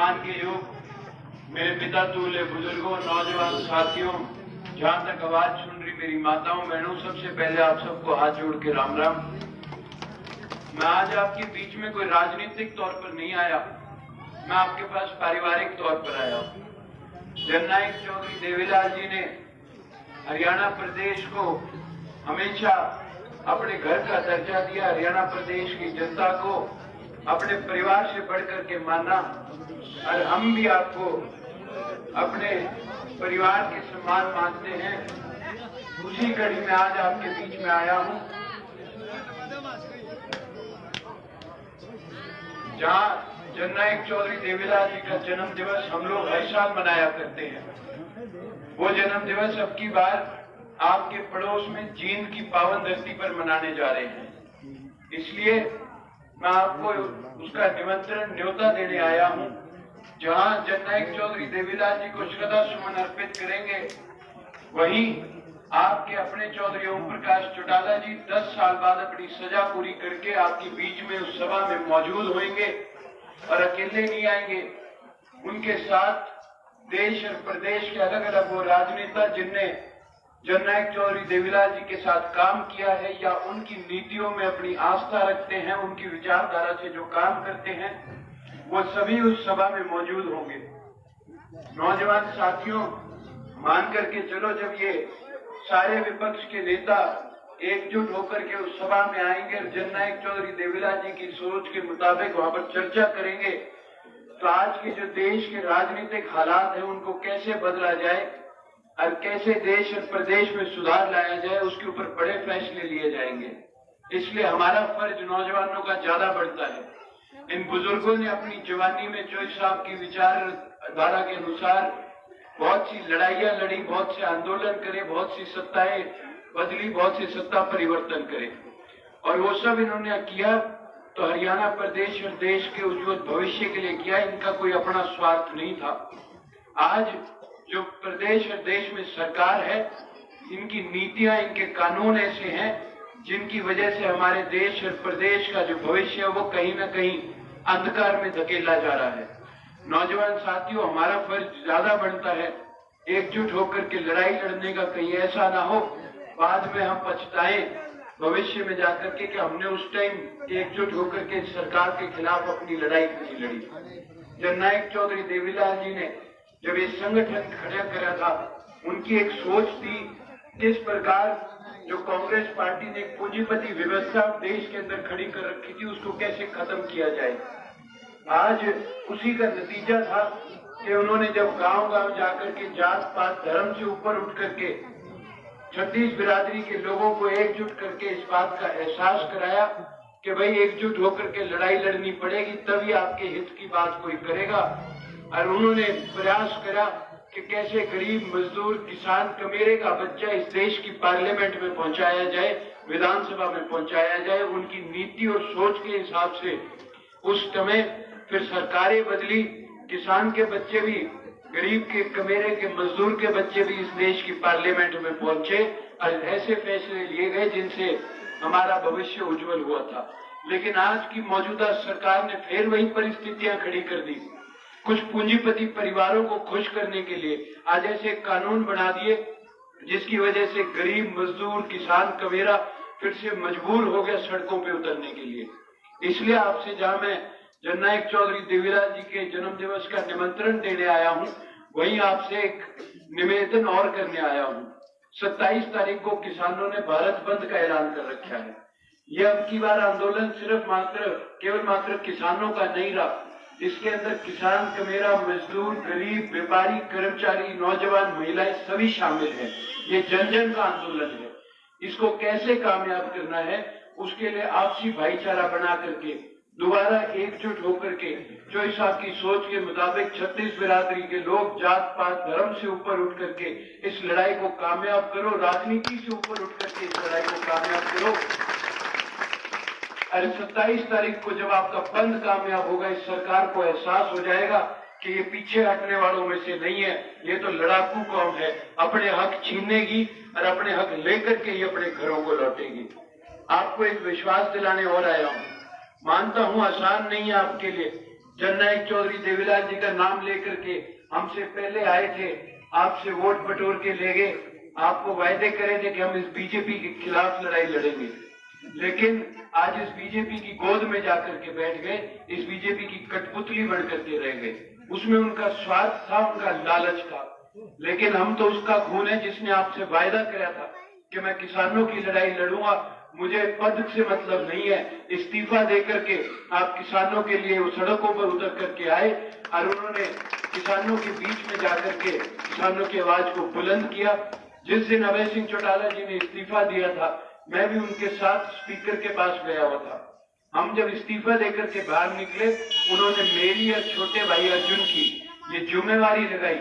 सम्मान के योग मेरे पिता तुल्य बुजुर्गों, नौजवान साथियों, जहां तक आवाज सुन रही मेरी माताओं बहनों, सबसे पहले आप सबको हाथ जोड़ के राम राम। मैं आज आपके बीच में कोई राजनीतिक तौर पर नहीं आया, मैं आपके पास पारिवारिक तौर पर आया हूं। जननायक चौधरी देवीलाल जी ने हरियाणा प्रदेश को हमेशा अपने घर का दर्जा दिया, हरियाणा प्रदेश की जनता को अपने परिवार से बढ़कर के माना, और हम भी आपको अपने परिवार के सम्मान मानते हैं। उसी कड़ी में आज आपके बीच में आया हूं, जहां जननायक चौधरी देवीलाल जी का जन्म दिवस हम लोग हर साल मनाया करते हैं। वो जन्म दिवस अब की बार आपके पड़ोस में जींद की पावन धरती पर मनाने जा रहे हैं, इसलिए मैं आपको उसका निमंत्रण न्योता देने आया हूं। जहां जननायक चौधरी देवीलाल जी को श्रद्धा सुमन अर्पित करेंगे, वहीं आपके अपने चौधरी ओम प्रकाश चौटाला जी 10 साल बाद अपनी सजा पूरी करके आपके बीच में उस सभा में मौजूद होंगे, और अकेले नहीं आएंगे, उनके साथ देश और प्रदेश के अलग अलग वो राजनेता जिनने जननायक चौधरी देवीलाल जी के साथ काम किया है या उनकी नीतियों में अपनी आस्था रखते हैं, उनकी विचारधारा से जो काम करते हैं, वो सभी उस सभा में मौजूद होंगे। नौजवान साथियों, मान करके चलो, जब ये सारे विपक्ष के नेता एकजुट होकर के उस सभा में आएंगे और जननायक चौधरी देवीलाल जी की सोच के मुताबिक वहां पर चर्चा करेंगे, तो आज के जो देश के राजनीतिक हालात हैं उनको कैसे बदला जाए और कैसे देश और प्रदेश में सुधार लाया जाए, उसके ऊपर बड़े फैसले लिए जाएंगे। इसलिए हमारा फर्ज नौजवानों का ज्यादा बढ़ता है। इन बुजुर्गों ने अपनी जवानी में चौधरी साहब की विचारधारा के अनुसार बहुत सी लड़ाइयां लड़ी, बहुत से आंदोलन करे, बहुत सी सत्ताएं बदली, बहुत सी सत्ता परिवर्तन करे, और वो सब इन्होंने किया तो हरियाणा प्रदेश और देश के उज्जवल भविष्य के लिए किया। इनका कोई अपना स्वार्थ नहीं था। आज जो प्रदेश और देश में सरकार है, इनकी नीतियां, इनके कानून ऐसे हैं जिनकी वजह से हमारे देश और प्रदेश का जो भविष्य है वो कहीं ना कहीं अंधकार में धकेला जा रहा है। नौजवान साथियों, हमारा फर्ज ज्यादा बनता है एकजुट होकर के लड़ाई लड़ने का। कहीं ऐसा ना हो बाद में हम पछताएं भविष्य में जाकर के कि हमने उस टाइम एकजुट होकर के सरकार के खिलाफ अपनी लड़ाई नहीं लड़ी। जननायक चौधरी देवीलाल जी ने जब ये संगठन खड़ा करा था, उनकी एक सोच थी किस प्रकार जो कांग्रेस पार्टी ने पूंजीपति व्यवस्था देश के अंदर खड़ी कर रखी थी, उसको कैसे खत्म किया जाए। आज उसी का नतीजा था कि उन्होंने जब गांव-गांव जाकर के जात पात धर्म से ऊपर उठ करके 36 बिरादरी के लोगों को एकजुट करके इस बात का एहसास कराया कि भाई एकजुट होकर के लड़ाई लड़नी पड़ेगी, तभी आपके हित की बात कोई करेगा। और उन्होंने प्रयास करा कि कैसे गरीब मजदूर किसान कमेरे का बच्चा इस देश की पार्लियामेंट में पहुंचाया जाए, विधानसभा में पहुंचाया जाए। उनकी नीति और सोच के हिसाब से उस समय फिर सरकारें बदली, किसान के बच्चे भी, गरीब के कमेरे के मजदूर के बच्चे भी इस देश की पार्लियामेंट में पहुंचे, और ऐसे फैसले लिए गए जिनसे हमारा भविष्य उज्जवल हुआ था। लेकिन आज की मौजूदा सरकार ने फिर वही परिस्थितियां खड़ी कर दी। कुछ पूंजीपति परिवारों को खुश करने के लिए आज ऐसे कानून बना दिए जिसकी वजह से गरीब मजदूर किसान कमेरा फिर से मजबूर हो गया सड़कों पे उतरने के लिए। इसलिए आपसे जहां मैं जननायक चौधरी देवीलाल जी के जन्म दिवस का निमंत्रण देने आया हूं, वहीं आपसे एक निवेदन और करने आया हूं। 27 तारीख को किसानों ने भारत बंद का ऐलान कर रखा है। यह अब की बार आंदोलन सिर्फ केवल मात्र किसानों का नहीं रहा, इसके अंदर किसान कमेरा मजदूर गरीब व्यापारी कर्मचारी नौजवान महिलाएं सभी शामिल हैं। ये जन जन का आंदोलन है। इसको कैसे कामयाब करना है, उसके लिए आपसी भाईचारा बना करके दोबारा एकजुट होकर के चौधरी साहब की सोच के मुताबिक 36 बिरादरी के लोग जात पात धर्म से ऊपर उठ करके इस लड़ाई को कामयाब करो, राजनीति से ऊपर उठ करके इस लड़ाई को कामयाब करो। और 27 तारीख को जब आपका बंद कामयाब होगा, इस सरकार को एहसास हो जाएगा कि ये पीछे हटने वालों में से नहीं है, ये तो लड़ाकू कौम है, अपने हक छीनेगी और अपने हक लेकर के ही अपने घरों को लौटेगी। आपको एक विश्वास दिलाने और आया हूं। मानता हूं आसान नहीं है आपके लिए, जननायक चौधरी देवीलाल जी का नाम लेकर के हमसे पहले आए थे, आपसे वोट बटोर के ले गए, आपको वायदे करे थे कि हम इस बीजेपी के खिलाफ लड़ाई लड़ेंगे, लेकिन आज इस बीजेपी की गोद में जाकर के बैठ गए, इस बीजेपी की कठपुतली बन करके रह गए। उसमें उनका स्वार्थ था, उनका लालच था, लेकिन हम तो उसका खून है जिसने आपसे वायदा किया था कि मैं किसानों की लड़ाई लड़ूंगा, मुझे पद से मतलब नहीं है। इस्तीफा देकर के आप किसानों के लिए वो सड़कों पर उतर करके आए और उन्होंने किसानों के बीच में जाकर के किसानों की आवाज को बुलंद किया। जिस दिन अभय सिंह चौटाला जी ने इस्तीफा दिया था, मैं भी उनके साथ स्पीकर के पास गया हुआ था। हम जब इस्तीफा देकर के बाहर निकले, उन्होंने मेरी और छोटे भाई अर्जुन की ये जिम्मेवारी लगाई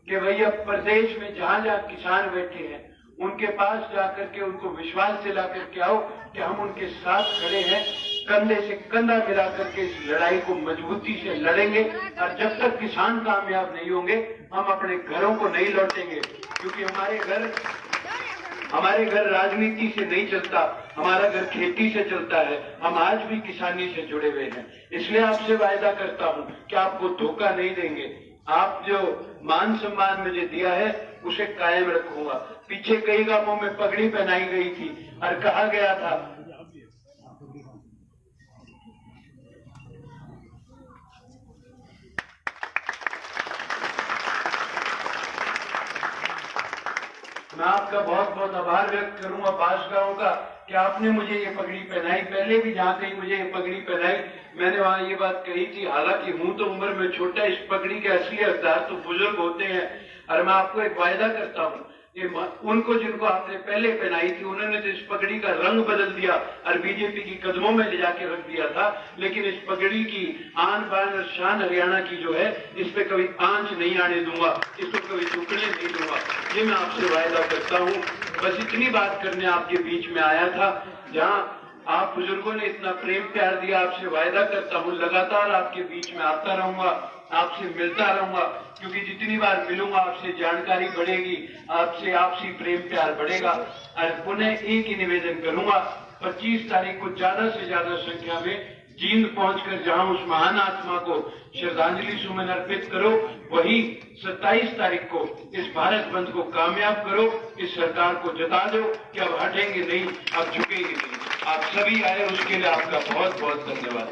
कि भैया प्रदेश में जहां जहां किसान बैठे हैं उनके पास जाकर के उनको विश्वास दिला करके आओ कि हम उनके साथ खड़े हैं, कंधे से कंधा मिला करके इस लड़ाई को मजबूती से लड़ेंगे और जब तक किसान कामयाब नहीं होंगे हम अपने घरों को नहीं लौटेंगे, क्योंकि हमारे घर राजनीति से नहीं चलता, हमारा घर खेती से चलता है। हम आज भी किसानी से जुड़े हुए हैं, इसलिए आपसे वायदा करता हूं कि आपको धोखा नहीं देंगे। आप जो मान सम्मान मुझे दिया है उसे कायम रखूंगा। पीछे कई गांवों में पगड़ी पहनाई गई थी और कहा गया था मैं आपका बहुत बहुत आभार व्यक्त करूंगा बादशाहों का कि आपने मुझे ये पगड़ी पहनाई। पहले भी जहां कहीं मुझे ये पगड़ी पहनाई, मैंने वहां ये बात कही थी, हालांकि हूं तो उम्र में छोटा, इस पगड़ी के असली हकदार तो बुजुर्ग होते हैं। और मैं आपको एक वायदा करता हूं, ये उनको जिनको आपने पहले पहनाई थी उन्होंने तो इस पगड़ी का रंग बदल दिया और बीजेपी की कदमों में ले जाके रख दिया था, लेकिन इस पगड़ी की आन बान और शान हरियाणा की जो है, इस पे कभी आंच नहीं आने दूंगा, इसको कभी झुकने नहीं दूंगा। ये मैं आपसे वायदा करता हूं। बस इतनी बात करने आपके बीच में आया था। जहां आप बुजुर्गों ने इतना प्रेम प्यार दिया, आपसे वायदा करता हूं लगातार आपके बीच में आता रहूंगा, आपसे मिलता रहूंगा, क्योंकि जितनी बार मिलूंगा आपसे जानकारी बढ़ेगी, आपसे आपसी प्रेम प्यार बढ़ेगा। और पुनः एक ही निवेदन करूंगा, 25 तारीख को ज्यादा से ज्यादा संख्या में जींद पहुंचकर जहां उस महान आत्मा को श्रद्धांजलि सुमन अर्पित करो, वही 27 तारीख को इस भारत बंद को कामयाब करो। इस सरकार को जता दो कि अब हटेंगे नहीं, अब झुकेंगे नहीं। आप सभी आए, उसके लिए आपका बहुत बहुत धन्यवाद।